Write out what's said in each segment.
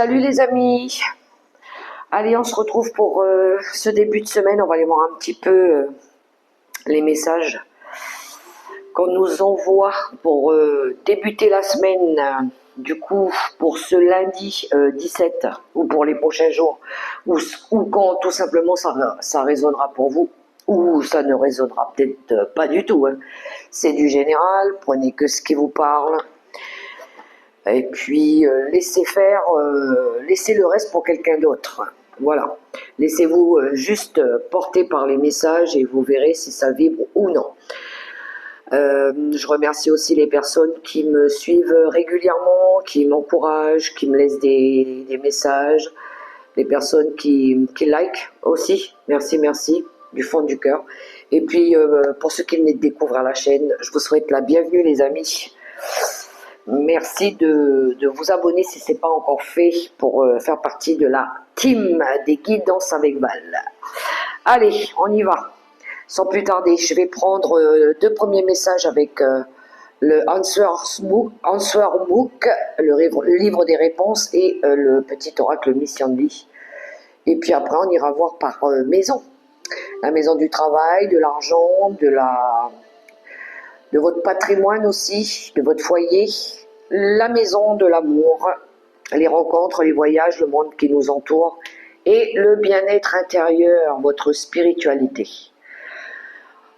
Salut les amis. Allez, on se retrouve pour ce début de semaine. On va aller voir un petit peu les messages qu'on nous envoie pour débuter la semaine. Du coup, pour ce lundi 17 ou pour les prochains jours, ou quand tout simplement ça résonnera pour vous, ou ça ne résonnera peut-être pas du tout. Hein. C'est du général, prenez que ce qui vous parle. Et puis laissez faire, laissez le reste pour quelqu'un d'autre. Voilà. Laissez-vous juste porter par les messages et vous verrez si ça vibre ou non. Je remercie aussi les personnes qui me suivent régulièrement, qui m'encouragent, qui me laissent des messages, les personnes qui like aussi. Merci, merci, du fond du cœur. Et puis, pour ceux qui venaient de découvrir la chaîne, je vous souhaite la bienvenue les amis. Merci de vous abonner si ce n'est pas encore fait pour faire partie de la team des guidances avec Val. Allez, on y va. Sans plus tarder, je vais prendre deux premiers messages avec le Answer Book, le livre des réponses et le petit oracle Mission de vie. Et puis après, on ira voir par maison. La maison du travail, de l'argent, de votre patrimoine aussi, de votre foyer, la maison de l'amour, les rencontres, les voyages, le monde qui nous entoure et le bien-être intérieur, votre spiritualité.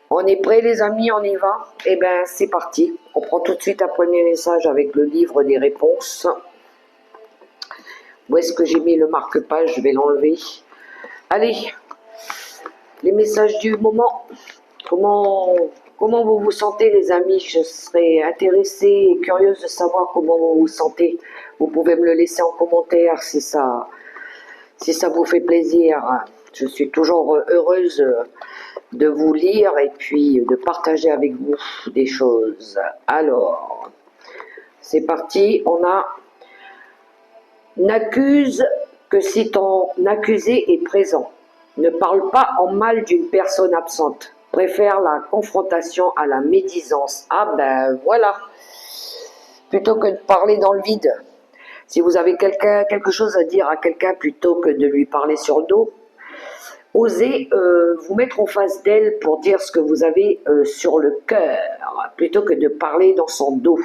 On est prêts les amis, on y va? Eh bien c'est parti, on prend tout de suite un premier message avec le livre des réponses. Où est-ce que j'ai mis le marque-page? Je vais l'enlever. Allez, les messages du moment. Comment vous vous sentez les amis? Je serais intéressée et curieuse de savoir comment vous vous sentez. Vous pouvez me le laisser en commentaire si ça vous fait plaisir. Je suis toujours heureuse de vous lire et puis de partager avec vous des choses. Alors, c'est parti. On a « N'accuse que si ton accusé est présent. Ne parle pas en mal d'une personne absente. Préfère la confrontation à la médisance. » Ah ben voilà. Plutôt que de parler dans le vide. Si vous avez quelque chose à dire à quelqu'un plutôt que de lui parler sur le dos, osez vous mettre en face d'elle pour dire ce que vous avez sur le cœur, plutôt que de parler dans son dos.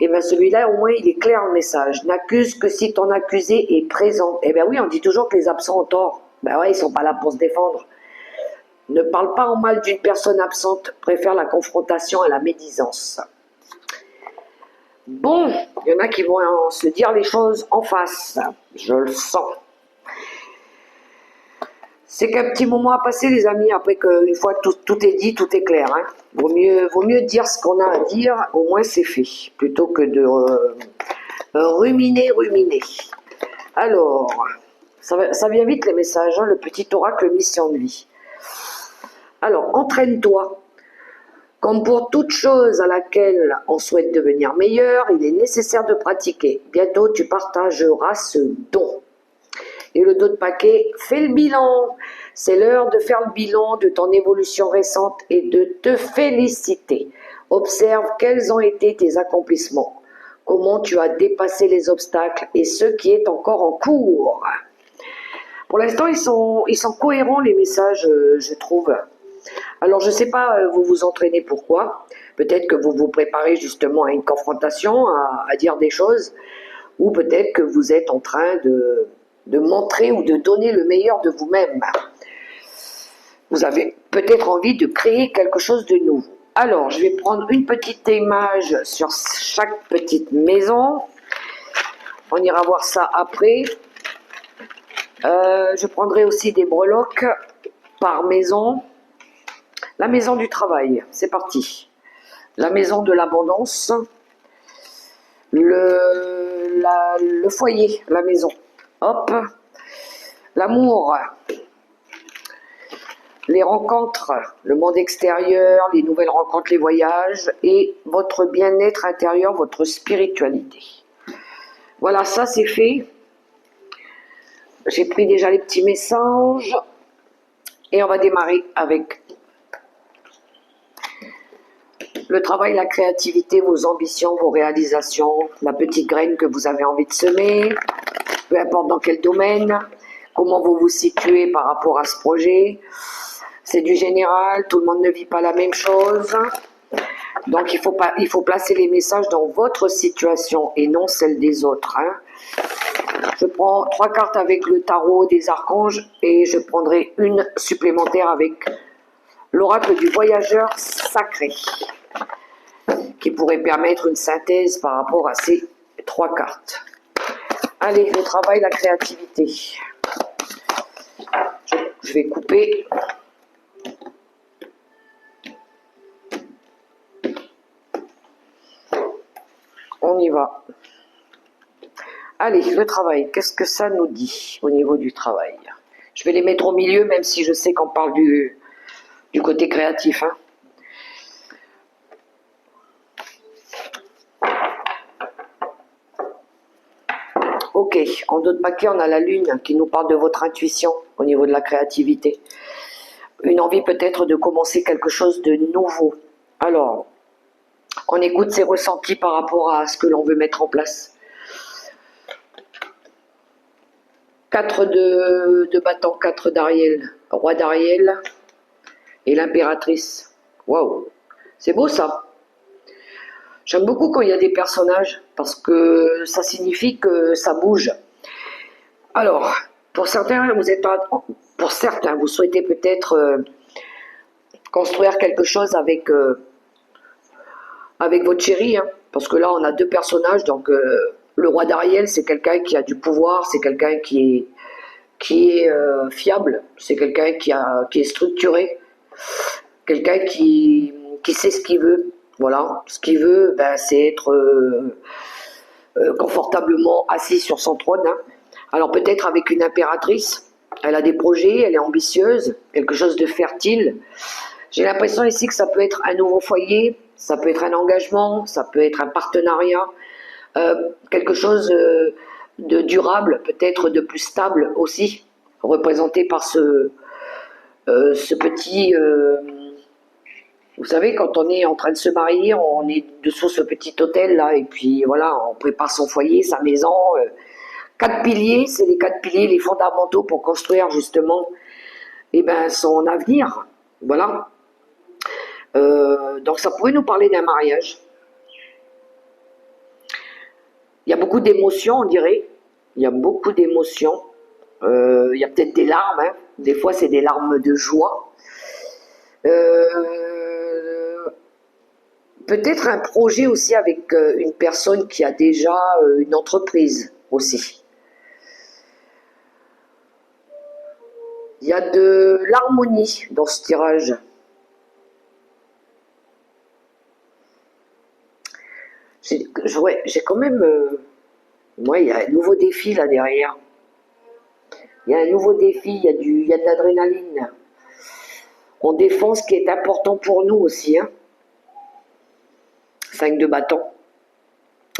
Et bien celui-là, au moins, il est clair le message. N'accuse que si ton accusé est présent. Eh bien oui, on dit toujours que les absents ont tort. Ben ouais, ils sont pas là pour se défendre. Ne parle pas en mal d'une personne absente. Préfère la confrontation à la médisance. Bon, il y en a qui vont se dire les choses en face. Je le sens. C'est qu'un petit moment à passer, les amis, après qu'une fois tout est dit, tout est clair. Hein. Vaut mieux dire ce qu'on a à dire, au moins c'est fait, plutôt que de ruminer. Alors, ça vient vite les messages, hein, le petit oracle Mission de vie. Alors, entraîne-toi. Comme pour toute chose à laquelle on souhaite devenir meilleur, il est nécessaire de pratiquer. Bientôt, tu partageras ce don. Et le dos de paquet, fais le bilan. C'est l'heure de faire le bilan de ton évolution récente et de te féliciter. Observe quels ont été tes accomplissements, comment tu as dépassé les obstacles et ce qui est encore en cours. Pour l'instant, ils sont cohérents les messages, je trouve. Alors, je ne sais pas, vous vous entraînez pourquoi. Peut-être que vous vous préparez justement à une confrontation, à dire des choses, ou peut-être que vous êtes en train de montrer ou de donner le meilleur de vous-même. Vous avez peut-être envie de créer quelque chose de nouveau. Alors, je vais prendre une petite image sur chaque petite maison. On ira voir ça après. Je prendrai aussi des breloques par maison. La maison du travail, c'est parti. La maison de l'abondance. Le foyer, la maison. Hop. L'amour. Les rencontres, le monde extérieur, les nouvelles rencontres, les voyages et votre bien-être intérieur, votre spiritualité. Voilà, ça c'est fait. J'ai pris déjà les petits messages et on va démarrer avec Le travail, la créativité, vos ambitions, vos réalisations, la petite graine que vous avez envie de semer, peu importe dans quel domaine, comment vous vous situez par rapport à ce projet. C'est du général, tout le monde ne vit pas la même chose. Donc il faut placer les messages dans votre situation et non celle des autres. Hein. Je prends 3 cartes avec le tarot des archanges et je prendrai une supplémentaire avec l'oracle du voyageur sacré, qui pourrait permettre une synthèse par rapport à ces 3 cartes. Allez, le travail, la créativité. Je vais couper. On y va. Allez, le travail, qu'est-ce que ça nous dit au niveau du travail? Je vais les mettre au milieu, même si je sais qu'on parle du côté créatif. Hein. Ok, en d'autres paquets, on a la lune qui nous parle de votre intuition au niveau de la créativité. Une envie peut-être de commencer quelque chose de nouveau. Alors, on écoute ses ressentis par rapport à ce que l'on veut mettre en place. 4 de bâton, 4 d'Ariel, roi d'Ariel et l'impératrice. Waouh, c'est beau ça. J'aime beaucoup quand il y a des personnages parce que ça signifie que ça bouge. Alors, pour certains, vous souhaitez peut-être construire quelque chose avec votre chéri, hein, parce que là, on a 2 personnages, donc le roi d'Ariel, c'est quelqu'un qui a du pouvoir, c'est quelqu'un qui est fiable, c'est quelqu'un qui est structuré, quelqu'un qui sait ce qu'il veut. Voilà, ce qu'il veut, ben, c'est être confortablement assis sur son trône. Hein. Alors peut-être avec une impératrice, elle a des projets, elle est ambitieuse, quelque chose de fertile. J'ai l'impression ici que ça peut être un nouveau foyer, ça peut être un engagement, ça peut être un partenariat, quelque chose de durable, peut-être de plus stable aussi, représenté par ce petit... vous savez, quand on est en train de se marier, on est dessous ce petit hôtel là, et puis voilà, on prépare son foyer, sa maison. 4 piliers, c'est les 4 piliers, les fondamentaux pour construire justement son avenir. Voilà. Donc ça pourrait nous parler d'un mariage. Il y a beaucoup d'émotions, on dirait. Il y a beaucoup d'émotions. Il y a peut-être des larmes. Hein. Des fois, c'est des larmes de joie. Peut-être un projet aussi avec une personne qui a déjà une entreprise aussi. Il y a de l'harmonie dans ce tirage. J'ai quand même... il y a un nouveau défi là derrière. Il y a un nouveau défi, il y a de l'adrénaline. On défend ce qui est important pour nous aussi. Hein. 5 de bâton.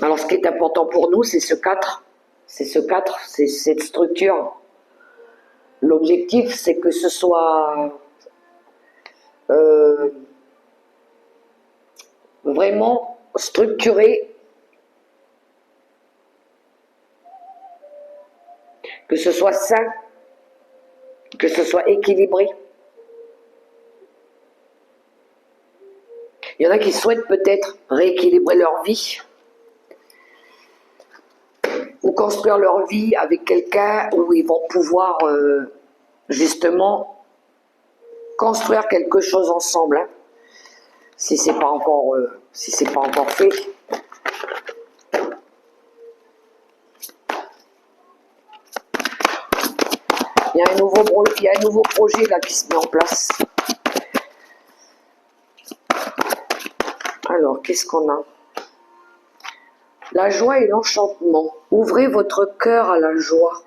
Alors ce qui est important pour nous, c'est ce 4. C'est ce 4, c'est cette structure. L'objectif, c'est que ce soit vraiment structuré, que ce soit sain, que ce soit équilibré. Il y en a qui souhaitent peut-être rééquilibrer leur vie ou construire leur vie avec quelqu'un où ils vont pouvoir justement construire quelque chose ensemble. Hein, si c'est pas encore fait. Il y a un nouveau projet là qui se met en place. Alors, qu'est-ce qu'on a? La joie et l'enchantement. Ouvrez votre cœur à la joie.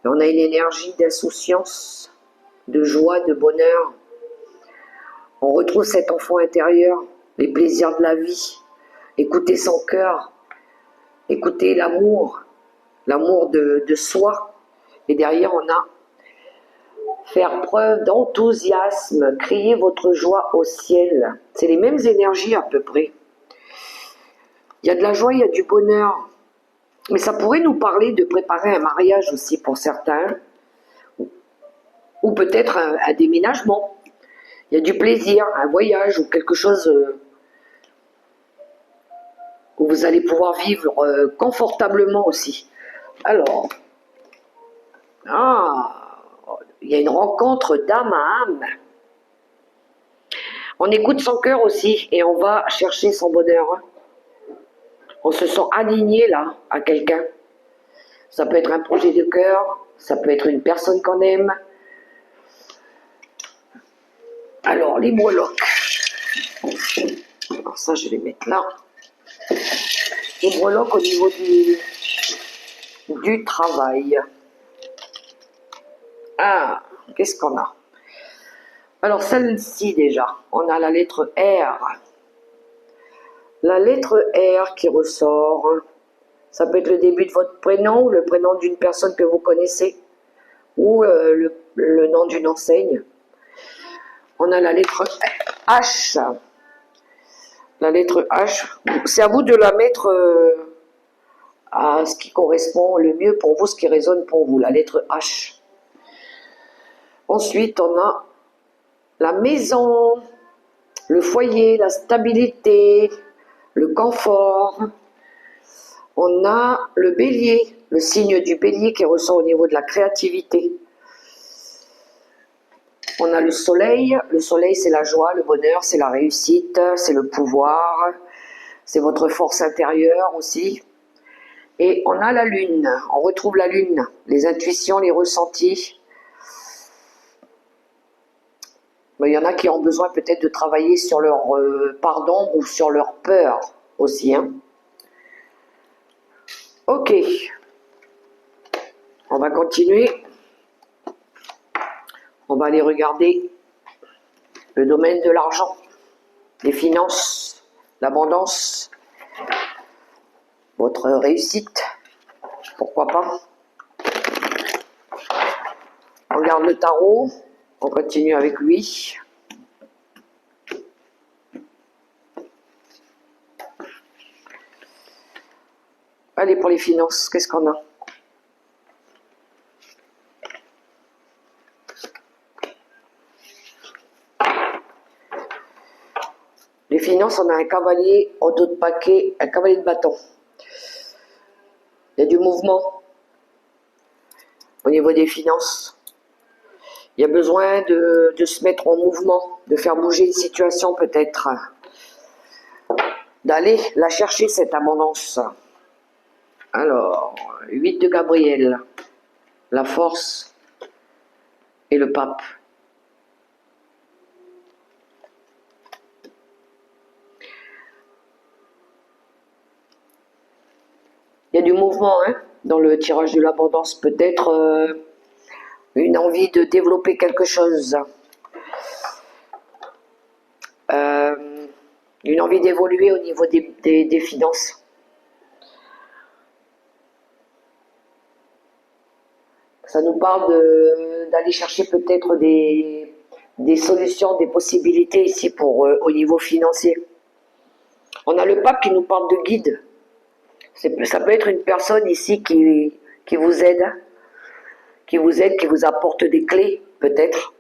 Et on a une énergie d'insouciance, de joie, de bonheur. On retrouve cet enfant intérieur, les plaisirs de la vie. Écoutez son cœur. Écoutez l'amour de soi. Et derrière, on a Faire preuve d'enthousiasme, crier votre joie au ciel. C'est les mêmes énergies à peu près. Il y a de la joie, il y a du bonheur. Mais ça pourrait nous parler de préparer un mariage aussi pour certains. Ou peut-être un déménagement. Il y a du plaisir, un voyage ou quelque chose où vous allez pouvoir vivre confortablement aussi. Alors, il y a une rencontre d'âme à âme. On écoute son cœur aussi et on va chercher son bonheur. On se sent aligné là à quelqu'un. Ça peut être un projet de cœur, ça peut être une personne qu'on aime. Alors, les breloques. Alors ça, je vais mettre là. Les breloques au niveau du travail. Ah, qu'est-ce qu'on a? Alors, celle-ci déjà, on a la lettre R. La lettre R qui ressort, ça peut être le début de votre prénom ou le prénom d'une personne que vous connaissez ou le nom d'une enseigne. On a la lettre H. La lettre H, c'est à vous de la mettre à ce qui correspond le mieux pour vous, ce qui résonne pour vous, la lettre H. Ensuite, on a la maison, le foyer, la stabilité, le confort. On a le bélier, le signe du bélier qui ressort au niveau de la créativité. On a le soleil c'est la joie, le bonheur, c'est la réussite, c'est le pouvoir, c'est votre force intérieure aussi. Et on a la lune, on retrouve la lune, les intuitions, les ressentis. Mais il y en a qui ont besoin peut-être de travailler sur leur pardon ou sur leur peur aussi. Hein. Ok, on va continuer. On va aller regarder le domaine de l'argent, les finances, l'abondance, votre réussite, pourquoi pas. On regarde le tarot, on continue avec lui. Allez, pour les finances, qu'est-ce qu'on a? Les finances, on a un cavalier au dos de paquet, un cavalier de bâton. Il y a du mouvement au niveau des finances. Il y a besoin de se mettre en mouvement, de faire bouger une situation peut-être, d'aller la chercher cette abondance. Alors, 8 de Gabriel, la force et le pape. Il y a du mouvement hein, dans le tirage de l'abondance, peut-être une envie de développer quelque chose, une envie d'évoluer au niveau des finances. Ça nous parle d'aller chercher peut-être des solutions, des possibilités ici pour au niveau financier. On a le pape qui nous parle de guide. Ça peut être une personne ici qui vous aide, qui vous apporte des clés, peut-être.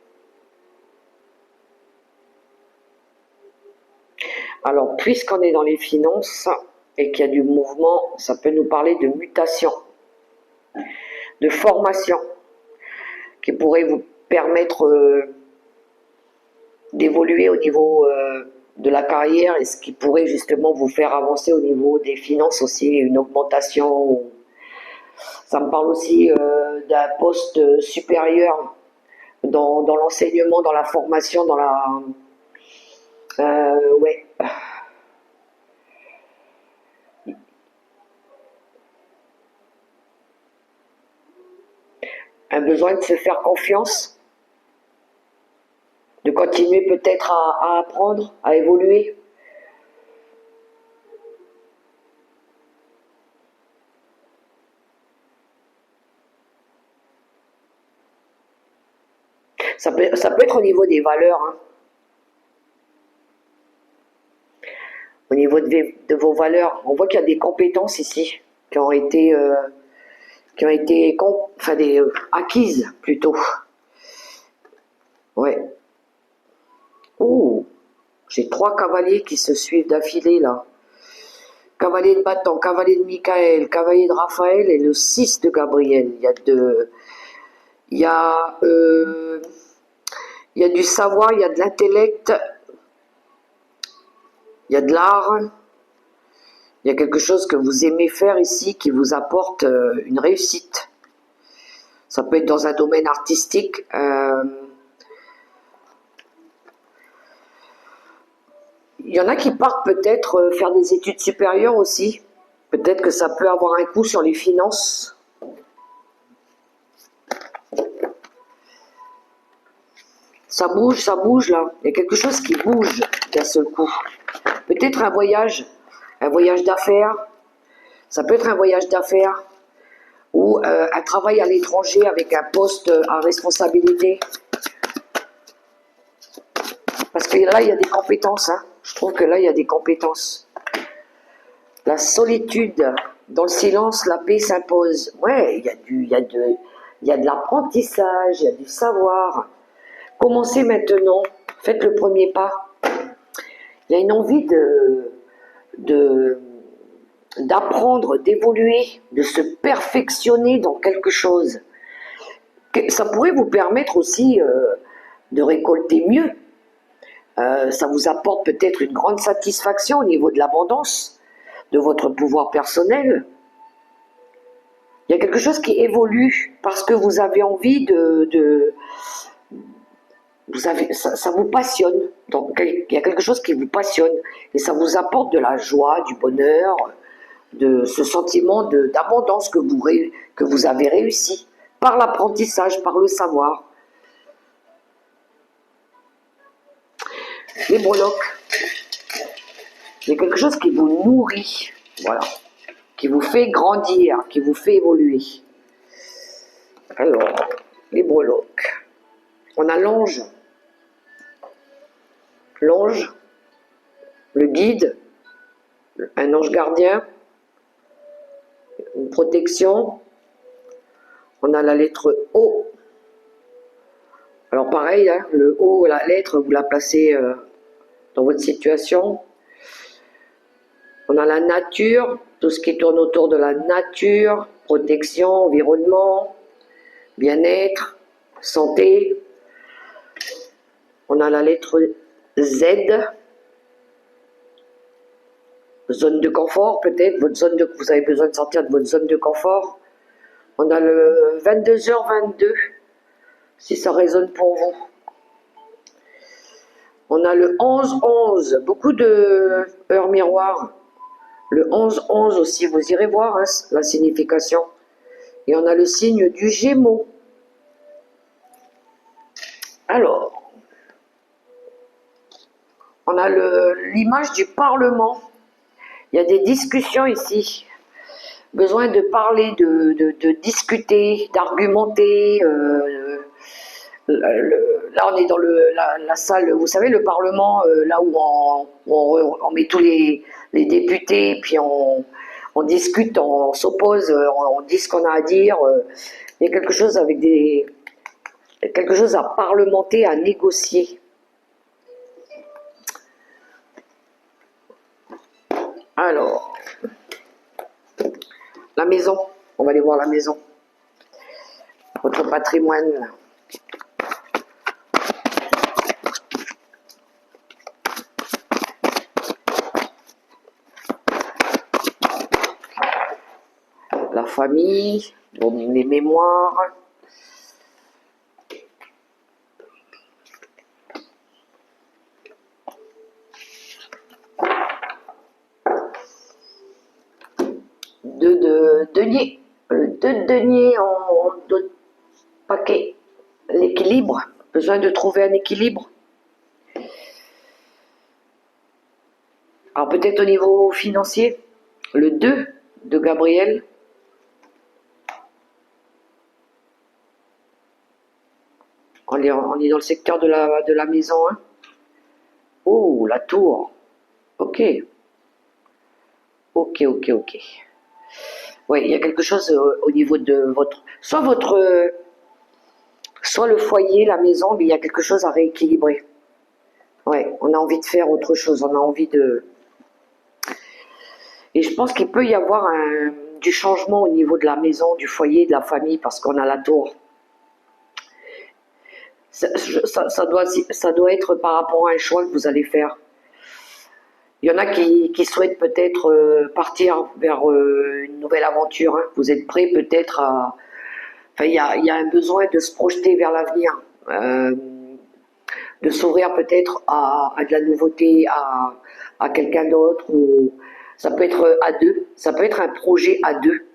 Alors, puisqu'on est dans les finances et qu'il y a du mouvement, ça peut nous parler de mutation, de formation, qui pourrait vous permettre d'évoluer au niveau de la carrière et ce qui pourrait justement vous faire avancer au niveau des finances aussi, une augmentation. Ça me parle aussi d'un poste supérieur dans l'enseignement, dans la formation, dans la... ouais. Un besoin de se faire confiance, de continuer peut-être à apprendre, à évoluer. Ça peut être au niveau des valeurs, hein. Au niveau de vos valeurs. On voit qu'il y a des compétences ici qui ont été, enfin acquises plutôt. Ouais. Oh, j'ai 3 cavaliers qui se suivent d'affilée là. Cavalier de bâton, cavalier de Michael, cavalier de Raphaël et le 6 de Gabriel. Il y a du savoir, il y a de l'intellect, il y a de l'art. Il y a quelque chose que vous aimez faire ici qui vous apporte une réussite. Ça peut être dans un domaine artistique. Il y en a qui partent peut-être faire des études supérieures aussi. Peut-être que ça peut avoir un coup sur les finances. Ça bouge là. Il y a quelque chose qui bouge d'un seul coup. Peut-être un voyage d'affaires. Ça peut être un voyage d'affaires ou un travail à l'étranger avec un poste à responsabilité. Parce que là, il y a des compétences. Hein. Je trouve que là, il y a des compétences. La solitude, dans le silence, la paix s'impose. Ouais, il y a de l'apprentissage, il y a du savoir. Commencez maintenant, faites le premier pas. Il y a une envie d'apprendre, d'évoluer, de se perfectionner dans quelque chose. Ça pourrait vous permettre aussi de récolter mieux. Ça vous apporte peut-être une grande satisfaction au niveau de l'abondance, de votre pouvoir personnel. Il y a quelque chose qui évolue parce que vous avez envie ça vous passionne. Donc il y a quelque chose qui vous passionne et ça vous apporte de la joie, du bonheur, de ce sentiment d'abondance que vous avez réussi par l'apprentissage, par le savoir. Les breloques, il y a quelque chose qui vous nourrit, voilà, qui vous fait grandir, qui vous fait évoluer. Alors, les breloques. On a l'ange, le guide, un ange gardien, une protection. On a la lettre O. Alors pareil, hein, le O, la lettre, vous la placez dans votre situation. On a la nature, tout ce qui tourne autour de la nature, protection, environnement, bien-être, santé. On a la lettre Z, zone de confort peut-être, vous avez besoin de sortir de votre zone de confort. On a le 22h22, si ça résonne pour vous. On a le 11-11, beaucoup de heures miroirs. Le 11-11 aussi, vous irez voir hein, la signification. Et on a le signe du Gémeaux. Alors, on a l'image du Parlement. Il y a des discussions ici. Besoin de parler, de discuter, d'argumenter. Là, on est dans la salle, vous savez, le Parlement, là où on met tous les députés, puis on discute, on s'oppose, on dit ce qu'on a à dire. Il y a quelque chose quelque chose à parlementer, à négocier. Alors, la maison, on va aller voir la maison. Votre patrimoine. La famille, les mémoires. De denier. Le 2 de denier en 2 paquets. L'équilibre. Besoin de trouver un équilibre. Alors peut-être au niveau financier. Le 2 de Gabriel. On est dans le secteur de la maison 1. Oh, la tour. Ok. Ok, ok, ok. Oui, il y a quelque chose au niveau de votre... Soit le foyer, la maison, mais il y a quelque chose à rééquilibrer. Ouais, on a envie de faire autre chose, on a envie de... Et je pense qu'il peut y avoir du changement au niveau de la maison, du foyer, de la famille, parce qu'on a la tour. Ça doit être par rapport à un choix que vous allez faire. Il y en a qui souhaitent peut-être partir vers une nouvelle aventure, hein. Vous êtes prêts peut-être à... Enfin, il y a un besoin de se projeter vers l'avenir, de s'ouvrir peut-être à de la nouveauté, à quelqu'un d'autre. Ou ça peut être à deux, ça peut être un projet à deux,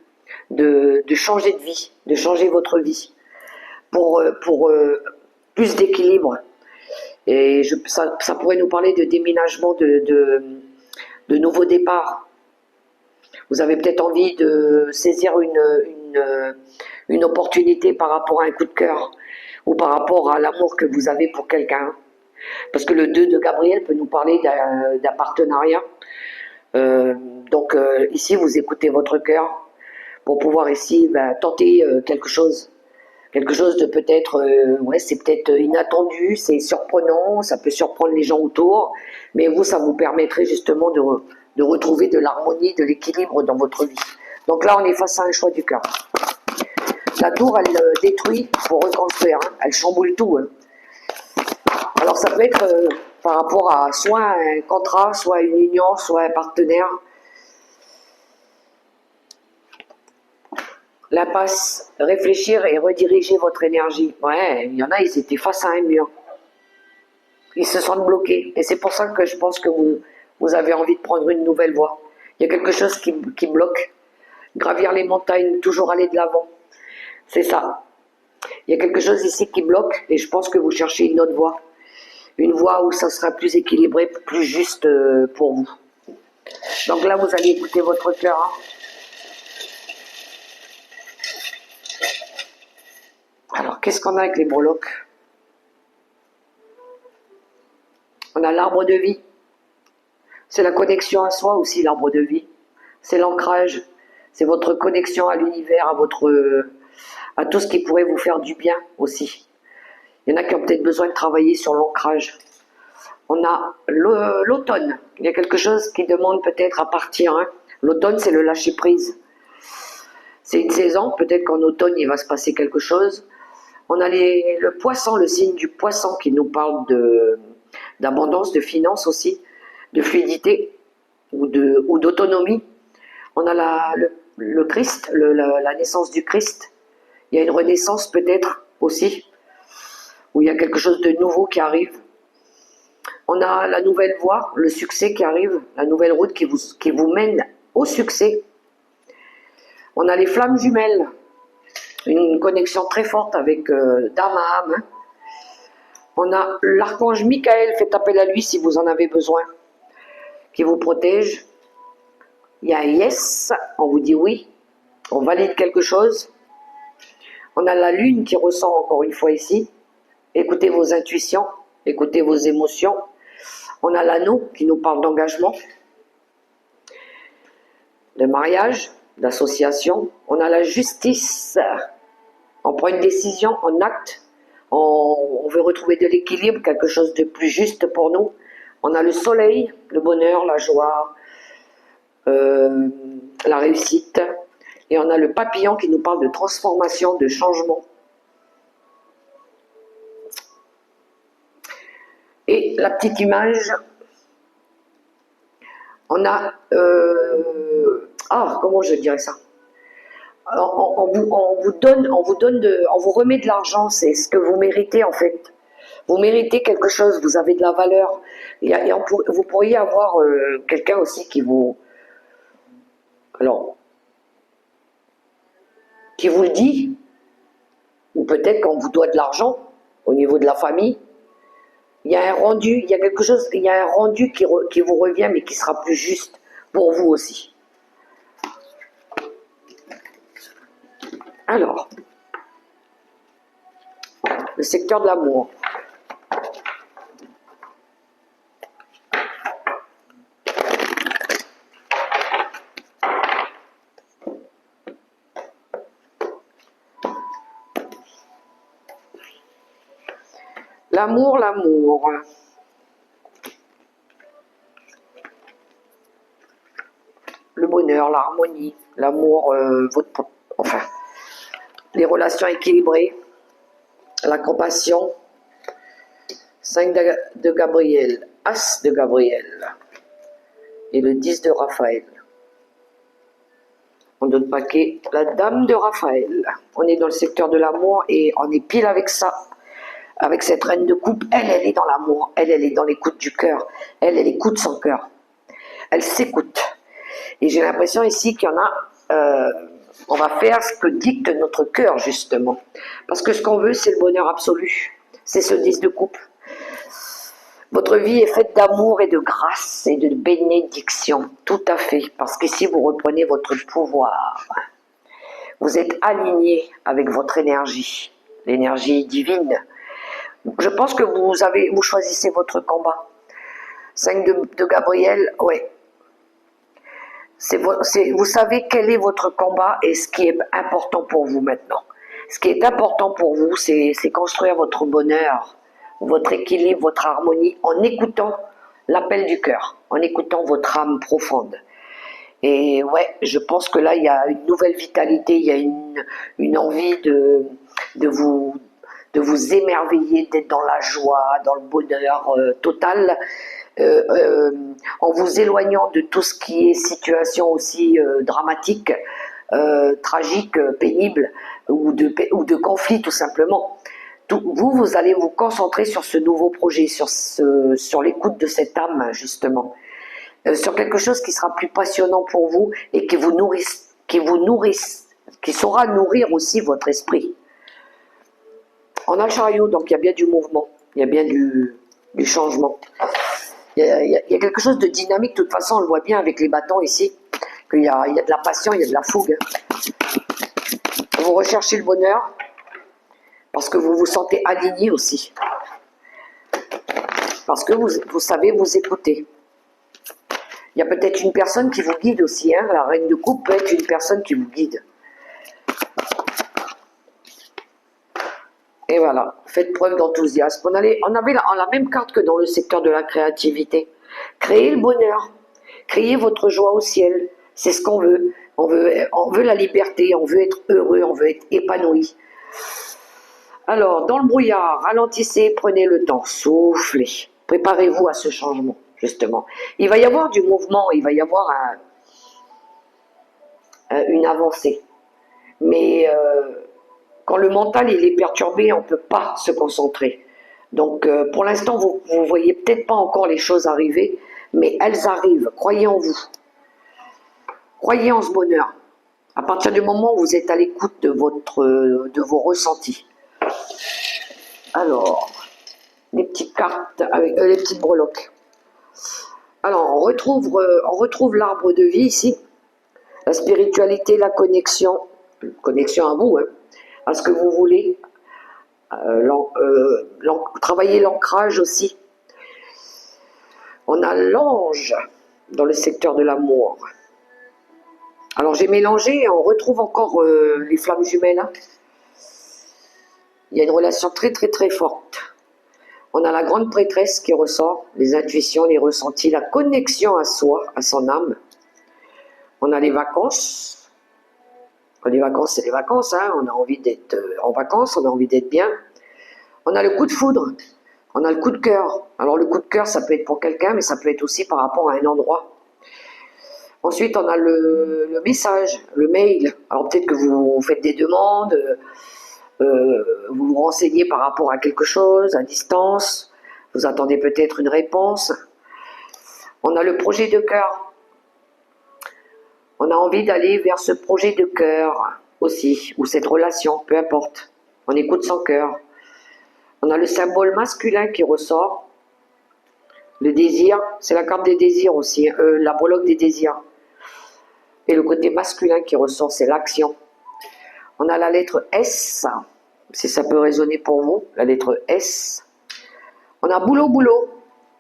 de changer de vie, de changer votre vie pour plus d'équilibre. Et ça pourrait nous parler de déménagement, de nouveaux départs. Vous avez peut-être envie de saisir une opportunité par rapport à un coup de cœur ou par rapport à l'amour que vous avez pour quelqu'un. Parce que le 2 de Gabriel peut nous parler d'un partenariat. Donc ici, vous écoutez votre cœur pour pouvoir ici tenter quelque chose. Quelque chose de peut-être, ouais, c'est peut-être inattendu, c'est surprenant, ça peut surprendre les gens autour, mais vous, ça vous permettrait justement de retrouver de l'harmonie, de l'équilibre dans votre vie. Donc là, on est face à un choix du cœur. La tour, elle détruit pour reconstruire, hein. Elle chamboule tout, hein. Alors ça peut être par rapport à soit un contrat, soit une union, soit un partenaire. L'impasse, réfléchir et rediriger votre énergie. Ouais, il y en a, ils étaient face à un mur. Ils se sentent bloqués. Et c'est pour ça que je pense que vous avez envie de prendre une nouvelle voie. Il y a quelque chose qui bloque. Gravir les montagnes, toujours aller de l'avant. C'est ça. Il y a quelque chose ici qui bloque et je pense que vous cherchez une autre voie. Une voie où ça sera plus équilibré, plus juste pour vous. Donc là, vous allez écouter votre cœur, hein. Alors, qu'est-ce qu'on a avec les breloques? On a l'arbre de vie. C'est la connexion à soi aussi, l'arbre de vie. C'est l'ancrage. C'est votre connexion à l'univers, à tout ce qui pourrait vous faire du bien aussi. Il y en a qui ont peut-être besoin de travailler sur l'ancrage. On a l'automne. Il y a quelque chose qui demande peut-être à partir, hein. L'automne, c'est le lâcher-prise. C'est une saison. Peut-être qu'en automne, il va se passer quelque chose. On a le poisson, le signe du poisson qui nous parle d'abondance, de finances aussi, de fluidité ou d'autonomie. On a le Christ, la naissance du Christ. Il y a une renaissance peut-être aussi, où il y a quelque chose de nouveau qui arrive. On a la nouvelle voie, le succès qui arrive, la nouvelle route qui vous mène au succès. On a les flammes jumelles, une connexion très forte avec d'âme à âme. On a l'archange Michael, faites appel à lui si vous en avez besoin, qui vous protège. Il y a yes, on vous dit oui, on valide quelque chose. On a la lune qui ressent encore une fois ici. Écoutez vos intuitions, écoutez vos émotions. On a l'anneau qui nous parle d'engagement, de mariage, d'association. On a la justice. On prend une décision, on acte. On veut retrouver de l'équilibre, quelque chose de plus juste pour nous. On a le soleil, le bonheur, la joie, la réussite. Et on a le papillon qui nous parle de transformation, de changement. Et la petite image, on a... comment je dirais ça? On vous remet de l'argent, c'est ce que vous méritez en fait. Vous méritez quelque chose, vous avez de la valeur. Vous pourriez avoir quelqu'un aussi qui vous... Alors, qui vous le dit, ou peut-être qu'on vous doit de l'argent au niveau de la famille. Il y a un rendu, il y a quelque chose, il y a un rendu qui vous revient, mais qui sera plus juste pour vous aussi. Alors, secteur de l'amour. L'amour, l'amour. Le bonheur, l'harmonie, l'amour, enfin, les relations équilibrées, la compassion. 5 de Gabriel, As de Gabriel et le 10 de Raphaël. En d'autres paquets, la Dame de Raphaël. On est dans le secteur de l'amour et on est pile avec ça. Avec cette reine de coupe, elle est dans l'amour, elle est dans l'écoute du cœur, elle écoute son cœur. Elle s'écoute. Et j'ai l'impression ici qu'il y en a, on va faire ce que dicte notre cœur, justement. Parce que ce qu'on veut, c'est le bonheur absolu. C'est ce 10 de coupe. Votre vie est faite d'amour et de grâce et de bénédiction. Tout à fait. Parce qu'ici, vous reprenez votre pouvoir. Vous êtes aligné avec votre énergie, l'énergie divine. Je pense que vous choisissez votre combat. 5 de Gabriel, ouais. Vous savez quel est votre combat et ce qui est important pour vous maintenant. Ce qui est important pour vous, c'est construire votre bonheur, votre équilibre, votre harmonie, en écoutant l'appel du cœur, en écoutant votre âme profonde. Et ouais, je pense que là, il y a une nouvelle vitalité, il y a une envie de vous émerveiller, d'être dans la joie, dans le bonheur total, en vous éloignant de tout ce qui est situation aussi dramatique, tragique, pénible, ou de conflit tout simplement. Vous allez vous concentrer sur ce nouveau projet, sur l'écoute de cette âme justement, sur quelque chose qui sera plus passionnant pour vous et qui saura nourrir aussi votre esprit. On a le chariot, donc il y a bien du mouvement, il y a bien du changement. Il y a quelque chose de dynamique, de toute façon on le voit bien avec les bâtons ici, qu'il y a de la passion, il y a de la fougue. Vous recherchez le bonheur, parce que vous vous sentez aligné aussi. Parce que vous savez vous écouter. Il y a peut-être une personne qui vous guide aussi, hein. La reine de coupe peut être une personne qui vous guide. Et voilà, faites preuve d'enthousiasme. On avait la même carte que dans le secteur de la créativité. Créez le bonheur, créez votre joie au ciel. C'est ce qu'on veut. On veut la liberté, on veut être heureux, on veut être épanoui. Alors, dans le brouillard, ralentissez, prenez le temps, soufflez. Préparez-vous à ce changement, justement. Il va y avoir du mouvement, il va y avoir une avancée. Mais quand le mental il est perturbé, on ne peut pas se concentrer. Donc, pour l'instant, vous ne voyez peut-être pas encore les choses arriver, mais elles arrivent. Croyez en vous. Croyez en ce bonheur. À partir du moment où vous êtes à l'écoute de vos ressentis. Alors, les petites cartes avec les petites breloques. Alors, on retrouve l'arbre de vie ici. La spiritualité, la connexion à vous, hein, à ce que vous voulez. Travailler l'ancrage aussi. On a l'ange dans le secteur de l'amour. Alors j'ai mélangé, on retrouve encore les flammes jumelles. Hein. Il y a une relation très très très forte. On a la grande prêtresse qui ressort, les intuitions, les ressentis, la connexion à soi, à son âme. On a les vacances. Les vacances, c'est les vacances. Hein. On a envie d'être en vacances, on a envie d'être bien. On a le coup de foudre. On a le coup de cœur. Alors le coup de cœur, ça peut être pour quelqu'un, mais ça peut être aussi par rapport à un endroit. Ensuite, on a le message, le mail. Alors peut-être que vous faites des demandes, vous vous renseignez par rapport à quelque chose, à distance. Vous attendez peut-être une réponse. On a le projet de cœur. On a envie d'aller vers ce projet de cœur aussi, ou cette relation, peu importe. On écoute son cœur. On a le symbole masculin qui ressort. Le désir, c'est la carte des désirs aussi, la breloque des désirs. Et le côté masculin qui ressort, c'est l'action. On a la lettre S, si ça peut résonner pour vous, la lettre S. On a boulot, boulot.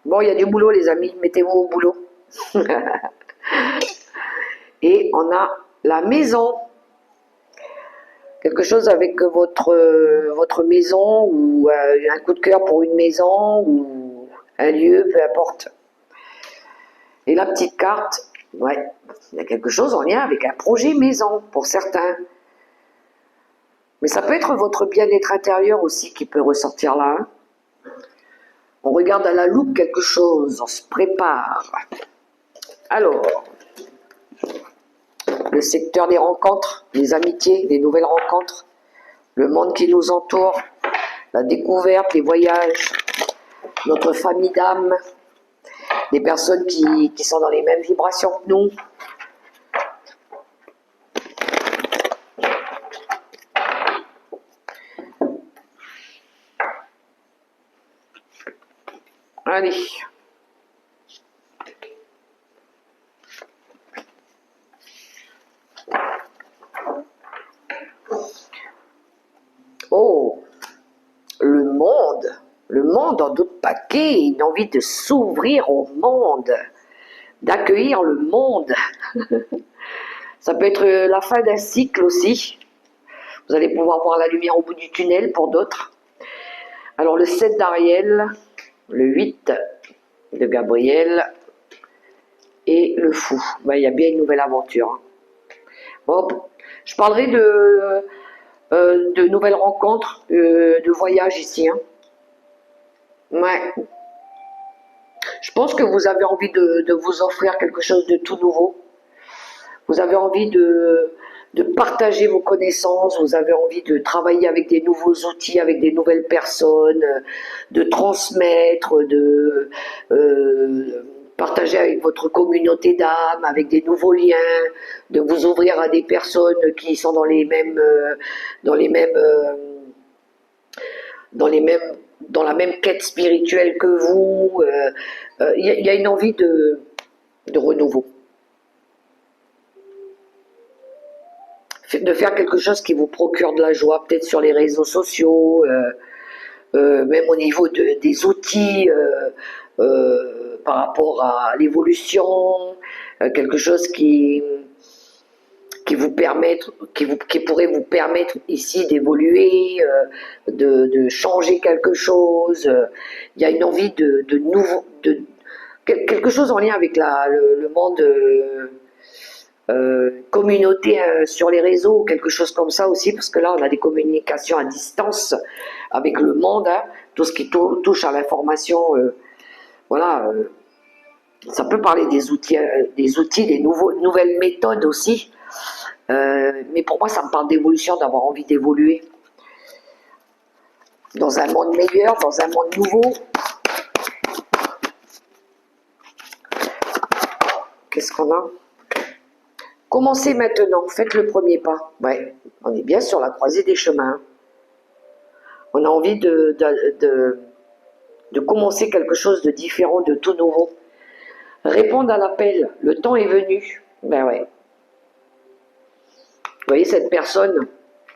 Bon, il y a du boulot les amis, mettez-vous au boulot. Et on a la maison. Quelque chose avec votre maison, ou un coup de cœur pour une maison, ou un lieu, peu importe. Et la petite carte, ouais, il y a quelque chose en lien avec un projet maison, pour certains. Mais ça peut être votre bien-être intérieur aussi qui peut ressortir là. Hein. On regarde à la loupe quelque chose, on se prépare. Alors, le secteur des rencontres, les amitiés, les nouvelles rencontres, le monde qui nous entoure, la découverte, les voyages, notre famille d'âme, des personnes qui sont dans les mêmes vibrations que nous. Allez. Oh, le monde en d'autres paquets, une envie de s'ouvrir au monde, d'accueillir le monde. Ça peut être la fin d'un cycle aussi. Vous allez pouvoir voir la lumière au bout du tunnel pour d'autres. Alors le 7 d'Ariel, le 8 de Gabriel et le fou. Ben, il y a bien une nouvelle aventure. Bon, je parlerai de nouvelles rencontres, de voyages ici. Hein. Ouais. Je pense que vous avez envie de vous offrir quelque chose de tout nouveau. Vous avez envie de partager vos connaissances, vous avez envie de travailler avec des nouveaux outils, avec des nouvelles personnes, de transmettre, de partager avec votre communauté d'âme, avec des nouveaux liens, de vous ouvrir à des personnes qui sont dans la même quête spirituelle que vous. Il y a une envie de renouveau. De faire quelque chose qui vous procure de la joie, peut-être sur les réseaux sociaux, même au niveau des outils par rapport à l'évolution, quelque chose qui vous permettre, qui pourrait vous permettre ici d'évoluer, de changer quelque chose. Il y a une envie de nouveau, quelque chose en lien avec le monde. Communauté sur les réseaux, quelque chose comme ça aussi, parce que là on a des communications à distance avec le monde, hein, tout ce qui touche à l'information, voilà, ça peut parler des outils, des nouvelles méthodes aussi, mais pour moi ça me parle d'évolution, d'avoir envie d'évoluer dans un monde meilleur, dans un monde nouveau. Qu'est-ce qu'on a? Commencez maintenant, faites le premier pas. Ouais, on est bien sur la croisée des chemins. On a envie de commencer quelque chose de différent, de tout nouveau. Répondre à l'appel, le temps est venu. Ben ouais. Vous voyez cette personne,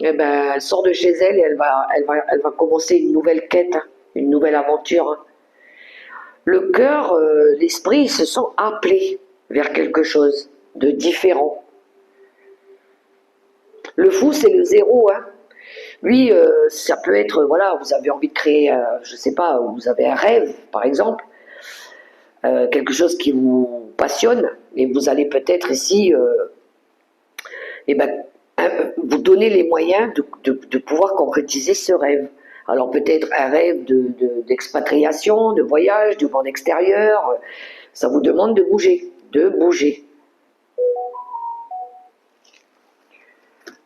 eh ben, elle sort de chez elle et elle va commencer une nouvelle quête, hein, une nouvelle aventure. Hein. Le cœur, l'esprit, ils se sont appelés vers quelque chose de différent. Le fou, c'est le zéro. Hein. Lui, ça peut être, voilà, vous avez envie de créer, je sais pas, vous avez un rêve, par exemple, quelque chose qui vous passionne, et vous allez peut-être ici, eh ben, vous donner les moyens de pouvoir concrétiser ce rêve. Alors peut-être un rêve d'expatriation, de voyage, du monde extérieur, ça vous demande de bouger, de bouger.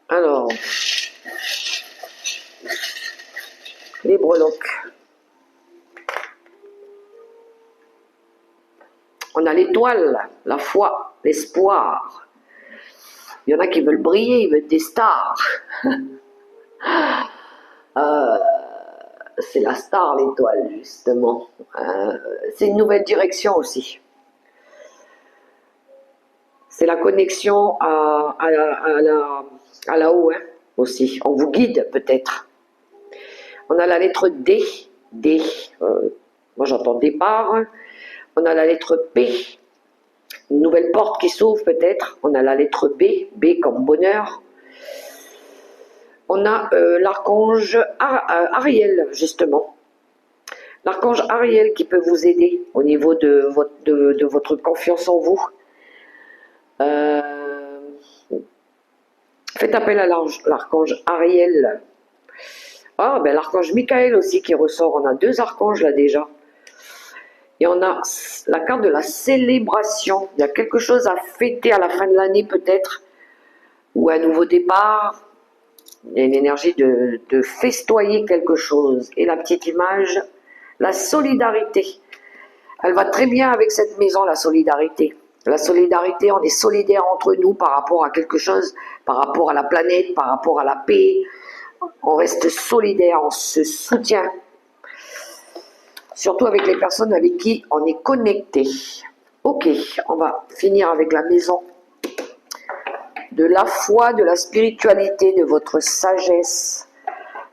Alors, les breloques. On a l'étoile, la foi, l'espoir. Il y en a qui veulent briller, ils veulent des stars. C'est la star, l'étoile, justement. C'est une nouvelle direction aussi. C'est la connexion à là-haut, hein, aussi. On vous guide, peut-être. On a la lettre D, D, moi j'entends départ. On a la lettre P, une nouvelle porte qui s'ouvre peut-être. On a la lettre B, B comme bonheur. On a l'archange Ariel, justement. L'archange Ariel qui peut vous aider au niveau de votre confiance en vous. Faites appel à l'archange Ariel. Ah, ben l'archange Michael aussi qui ressort. On a deux archanges là déjà. Et on a la carte de la célébration. Il y a quelque chose à fêter à la fin de l'année peut-être. Ou un nouveau départ. Il y a une énergie de festoyer quelque chose. Et la petite image, la solidarité. Elle va très bien avec cette maison, la solidarité. La solidarité, on est solidaire entre nous par rapport à quelque chose, par rapport à la planète, par rapport à la paix. On reste solidaire, on se soutient. Surtout avec les personnes avec qui on est connecté. Ok, on va finir avec la maison de la foi, de la spiritualité, de votre sagesse,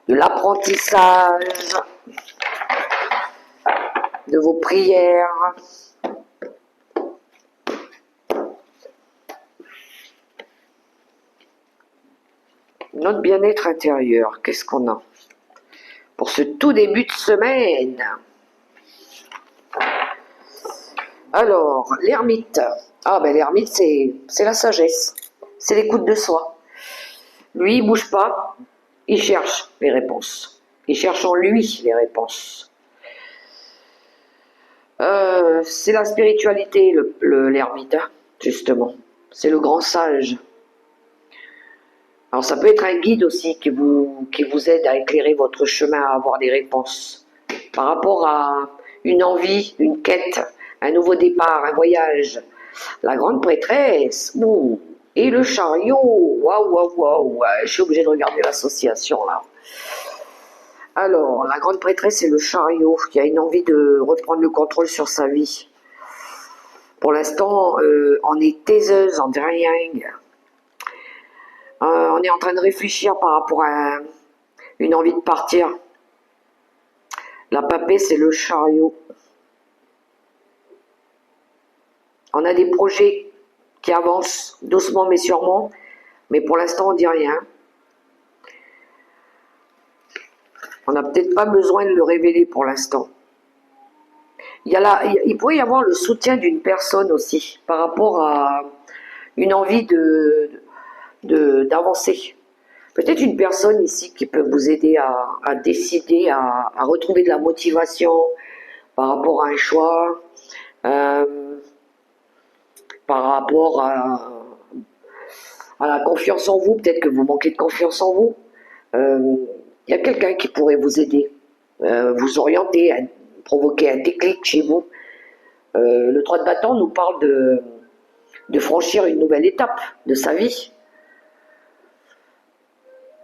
de l'apprentissage, de vos prières. Notre bien-être intérieur, qu'est-ce qu'on a pour ce tout début de semaine? Alors, l'ermite. Ah ben l'ermite, c'est la sagesse. C'est l'écoute de soi. Lui, il bouge pas, il cherche les réponses. Il cherche en lui les réponses. C'est la spiritualité, l'ermite, hein, justement. C'est le grand sage. Alors ça peut être un guide aussi qui vous aide à éclairer votre chemin, à avoir des réponses. Par rapport à une envie, une quête, un nouveau départ, un voyage. La grande prêtresse, et le chariot, waouh, je suis obligée de regarder l'association là. Alors, la grande prêtresse et le chariot, qui a une envie de reprendre le contrôle sur sa vie. Pour l'instant, on est taiseuse, on dit rien. On est en train de réfléchir par rapport à une envie de partir. La papée, c'est le chariot. On a des projets qui avancent doucement mais sûrement, mais pour l'instant, on ne dit rien. On n'a peut-être pas besoin de le révéler pour l'instant. Il pourrait y avoir le soutien d'une personne aussi, par rapport à une envie d'avancer. Peut-être une personne ici qui peut vous aider à décider, à retrouver de la motivation par rapport à un choix, par rapport à la confiance en vous. Peut-être que vous manquez de confiance en vous. Il y a quelqu'un qui pourrait vous aider, vous orienter, provoquer un déclic chez vous. Le 3 de bâton nous parle de franchir une nouvelle étape de sa vie.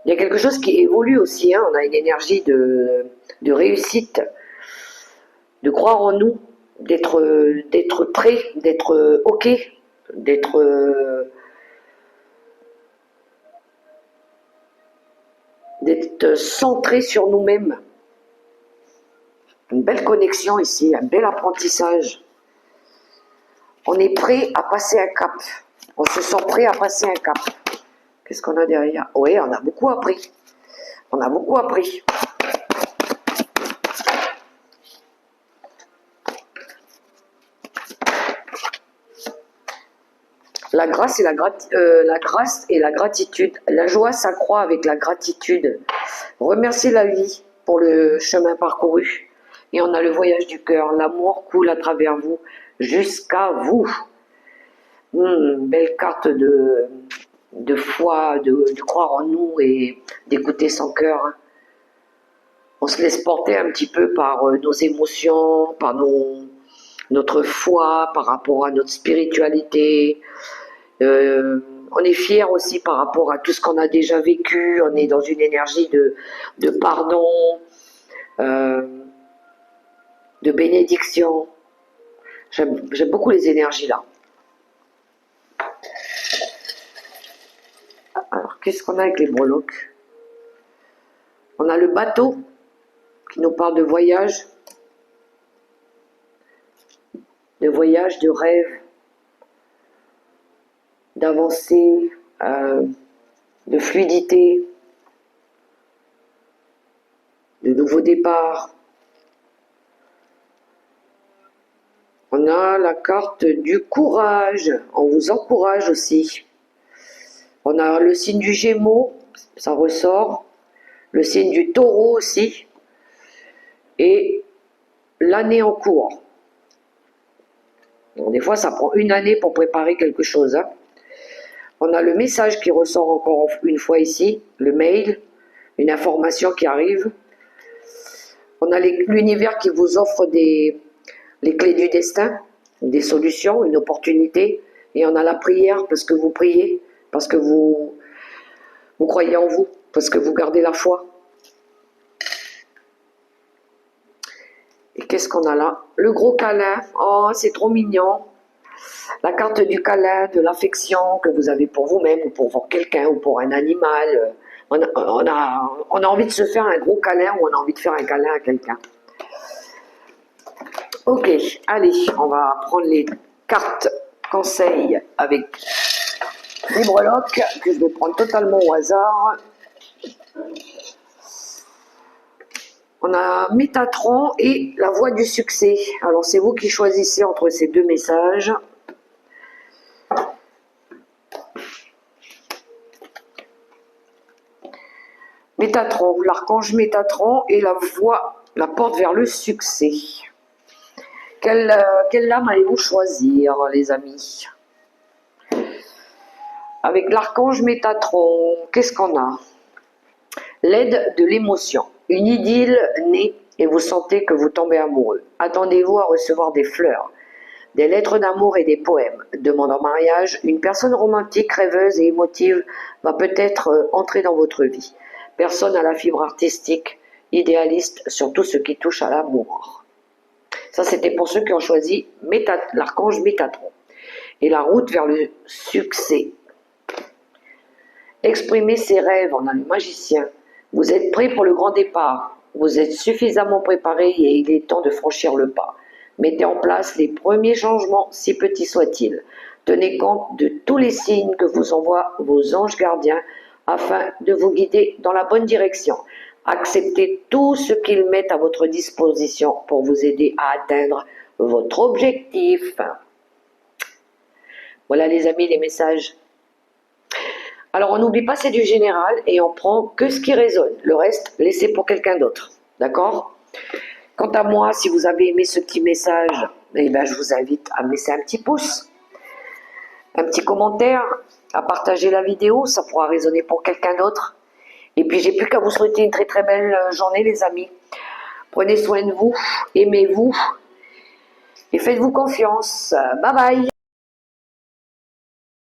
Il y a quelque chose qui évolue aussi, hein. On a une énergie de réussite, de croire en nous, d'être prêt, d'être ok, d'être centré sur nous-mêmes. Une belle connexion ici, un bel apprentissage. On est prêt à passer un cap. On se sent prêt à passer un cap. Qu'est-ce qu'on a derrière? Oui, on a beaucoup appris. On a beaucoup appris. La grâce et la gratitude. La joie s'accroît avec la gratitude. Remerciez la vie pour le chemin parcouru. Et on a le voyage du cœur. L'amour coule à travers vous jusqu'à vous. Belle carte de foi, de croire en nous et d'écouter son cœur. On se laisse porter un petit peu par nos émotions, par notre foi, par rapport à notre spiritualité. On est fiers aussi par rapport à tout ce qu'on a déjà vécu. On est dans une énergie de pardon, de bénédiction. J'aime beaucoup les énergies là. Alors, qu'est-ce qu'on a avec les breloques? On a le bateau qui nous parle de voyage, de rêve, d'avancée, de fluidité, de nouveaux départs. On a la carte du courage, on vous encourage aussi. On a le signe du Gémeaux, ça ressort, le signe du Taureau aussi, et l'année en cours. Donc, des fois, ça prend une année pour préparer quelque chose. Hein. On a le message qui ressort encore une fois ici, le mail, une information qui arrive. On a l'univers qui vous offre les clés du destin, des solutions, une opportunité. Et on a la prière parce que vous priez, parce que vous croyez en vous, parce que vous gardez la foi. Et qu'est-ce qu'on a là? Le gros câlin. Oh, c'est trop mignon. La carte du câlin, de l'affection que vous avez pour vous-même ou pour quelqu'un ou pour un animal. On a envie de se faire un gros câlin ou on a envie de faire un câlin à quelqu'un. Ok, allez, on va prendre les cartes conseils avec les breloques que je vais prendre totalement au hasard. On a Métatron et la voie du succès. Alors c'est vous qui choisissez entre ces deux messages. Métatron, l'archange Métatron et la voie, la porte vers le succès. Quelle lame allez-vous choisir, les amis? Avec l'archange Métatron, qu'est-ce qu'on a? L'aide de l'émotion. Une idylle naît et vous sentez que vous tombez amoureux. Attendez-vous à recevoir des fleurs, des lettres d'amour et des poèmes. Demande en mariage, une personne romantique, rêveuse et émotive va peut-être entrer dans votre vie. Personne à la fibre artistique, idéaliste sur tout ce qui touche à l'amour. Ça, c'était pour ceux qui ont choisi l'archange Métatron. Et la route vers le succès. Exprimer ses rêves, on a le magicien. Vous êtes prêt pour le grand départ. Vous êtes suffisamment préparé et il est temps de franchir le pas. Mettez en place les premiers changements, si petits soient-ils. Tenez compte de tous les signes que vous envoient vos anges gardiens afin de vous guider dans la bonne direction. Acceptez tout ce qu'ils mettent à votre disposition pour vous aider à atteindre votre objectif. Voilà les amis, les messages. Alors on n'oublie pas, c'est du général et on prend que ce qui résonne. Le reste, laissez pour quelqu'un d'autre. D'accord? Quant à moi, si vous avez aimé ce petit message, eh ben, je vous invite à me laisser un petit pouce, un petit commentaire, à partager la vidéo, ça pourra résonner pour quelqu'un d'autre. Et puis j'ai plus qu'à vous souhaiter une très très belle journée les amis. Prenez soin de vous, aimez-vous et faites-vous confiance. Bye bye!